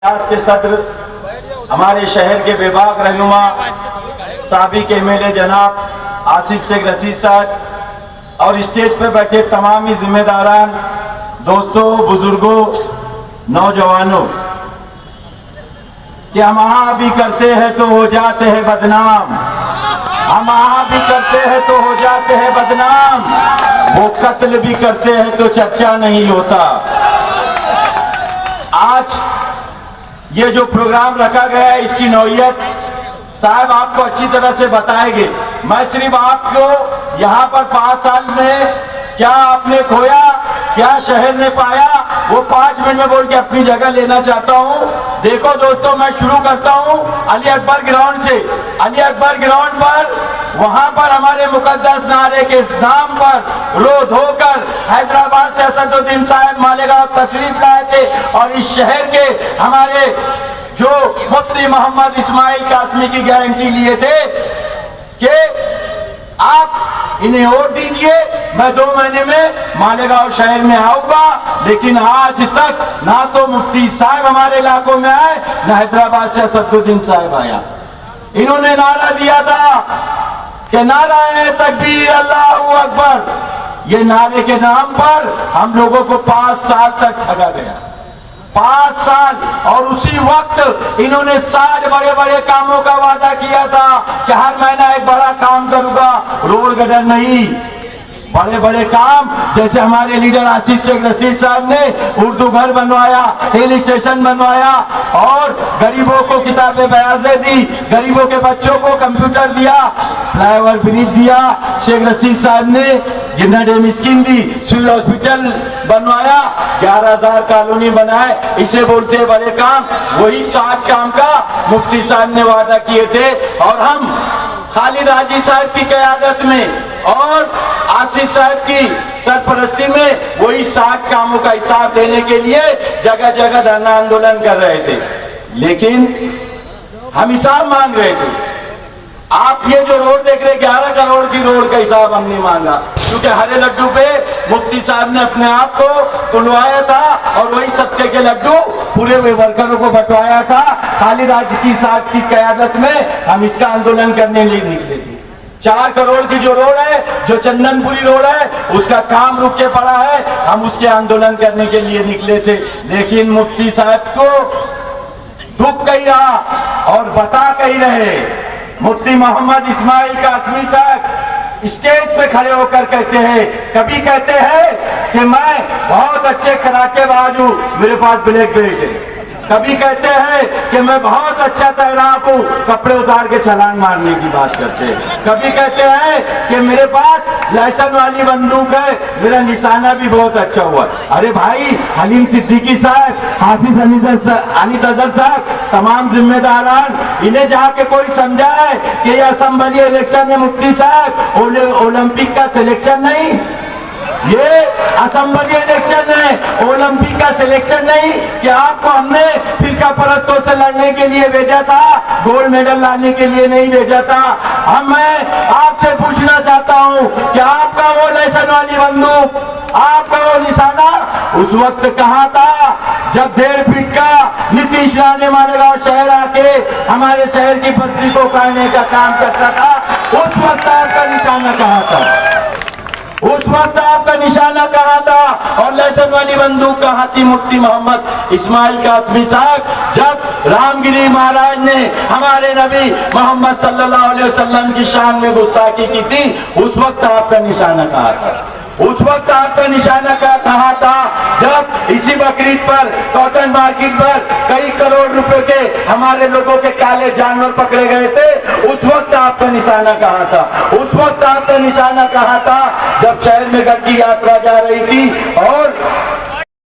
इतिहास के सत्र हमारे शहर के बेबाक रहनुमा साबिक एमएलए जनाब आसिफ शेख रशीद साहब और स्टेज पर बैठे तमाम ही जिम्मेदारान, दोस्तों, बुजुर्गों, नौजवानों, कि हम आहा भी करते हैं तो हो जाते हैं बदनाम, हम आहा भी करते हैं तो हो जाते हैं बदनाम, वो कत्ल भी करते हैं तो चर्चा नहीं होता। आज ये जो प्रोग्राम रखा गया है, इसकी नौइयत साहब आपको अच्छी तरह से बताएंगे। मैं सिर्फ आपको यहाँ पर 5 साल में क्या आपने खोया, क्या शहर ने पाया, वो 5 मिनट में बोल के अपनी जगह लेना चाहता हूँ। देखो दोस्तों, मैं शुरू करता हूँ अली अकबर ग्राउंड से। अली अकबर ग्राउंड पर, वहां पर हमारे मुकद्दस नारे के नाम पर रो धोकर हैदराबाद से असदुद्दीन साहब मालेगांव तशरीफ लाए थे और इस शहर के हमारे जो मुफ्ती मोहम्मद इस्माइल कासमी की गारंटी लिए थे कि आप इन्हें वोट दीजिए, मैं 2 महीने में मालेगांव शहर में आऊंगा। लेकिन आज तक ना तो मुफ्ती साहब हमारे इलाकों में आए, ना हैदराबाद से असदुद्दीन साहब आया। इन्होंने नारा दिया था कि नारा है तकबीर अल्लाहू अकबर। ये नारे के नाम पर हम लोगों को 5 साल तक ठगा गया, 5 साल। और उसी वक्त इन्होंने 60 बड़े बड़े कामों का वादा किया था कि हर महीना एक बड़ा काम करूंगा। रोड गटर नहीं, बड़े बड़े काम, जैसे हमारे लीडर आसिफ शेख रशीद साहब ने उर्दू घर बनवाया, हिल स्टेशन बनवाया और गरीबों को किताबें बयाज़े दी, गरीबों के बच्चों को कंप्यूटर दिया, फ्लाईओवर ब्रिज दिया। शेख रशीद साहब ने जिन्ना डे मिस्किन दी, सिविल हॉस्पिटल बनवाया, 11,000 कॉलोनी बनाए। इसे बोलते हैं बड़े काम। वही 60 काम का मुफ्ती साहब ने वादा किए थे और हम खालिद हाजी साहब की क़यादत में और आसिफ साहब की सरपरस्ती में वही 60 कामों का हिसाब देने के लिए जगह जगह धरना आंदोलन कर रहे थे। लेकिन हम हिसाब मांग रहे थे। आप ये जो रोड देख रहे, 11 करोड़ की रोड का हिसाब हमने मांगा, क्योंकि हरे लड्डू पे मुफ्ती साहब ने अपने आप को तुलवाया था और वही सत्य के लड्डू पूरे वर्करों को बंटवाया था। खालिद हाजी साहब की क़यादत में हम इसका आंदोलन करने लिए निकले थे। 4 करोड़ की जो रोड है, जो चंदनपुरी रोड है, उसका काम रुक के पड़ा है, हम उसके आंदोलन करने के लिए निकले थे। लेकिन मुफ्ती साहब को दुख कही रहा और बता कही रहे। मुफ्ती मोहम्मद इस्माइल कासमी साहब स्टेज पे खड़े होकर कहते हैं, कभी कहते हैं कि मैं बहुत अच्छे कराटेबाज हूँ, मेरे पास ब्लैक बेल्ट है। कभी कहते हैं कि मैं बहुत अच्छा तैराक हूँ, कपड़े उतार के छलांग मारने की बात करते हैं। कभी कहते हैं कि मेरे पास लाइसेंस वाली बंदूक है, मेरा निशाना भी बहुत अच्छा हुआ। अरे भाई, हलीम सिद्दीकी साहब, हाफिज अनीस अजहर साहब, तमाम जिम्मेदारान, इन्हें जाके कोई समझाए कि यह असेंबली इलेक्शन है मुफ्ती साहब, ओलंपिक का सिलेक्शन नहीं, ये असेंबली इलेक्शन है, ओलंपिक का सिलेक्शन नहीं। कि आपको हमने फिरका परस्तों से लड़ने के लिए भेजा था, गोल्ड मेडल लाने के लिए नहीं भेजा था। मैं आपसे पूछना चाहता हूं कि आपका वो लाइसेंस वाली बंदूक, आपका वो निशाना उस वक्त कहां था जब 1.5 फीट का नीतीश राणे मालेगांव शहर आके हमारे शहर की बस्ती को काटने का काम करता था? उस वक्त आपका निशाना कहां था? उस वक्त आपका निशाना कहां था? और लाइसेंस वाली बंदूक कहां थी? मुफ्ती मोहम्मद इस्माइल कासमी साहब, जब रामगिरी महाराज ने हमारे नबी मोहम्मद सल्लल्लाहु अलैहि वसल्लम की शान में गुस्ताखी की थी, उस वक्त आपका निशाना कहां था? उस वक्त आपका निशाना कहा था जब इसी बकरीद पर कॉटन मार्केट पर कई करोड़ रुपए के हमारे लोगों के काले जानवर पकड़े गए थे? उस वक्त आपका निशाना कहा था? उस वक्त आपका निशाना कहा था जब शहर में गढ़ की यात्रा जा रही थी और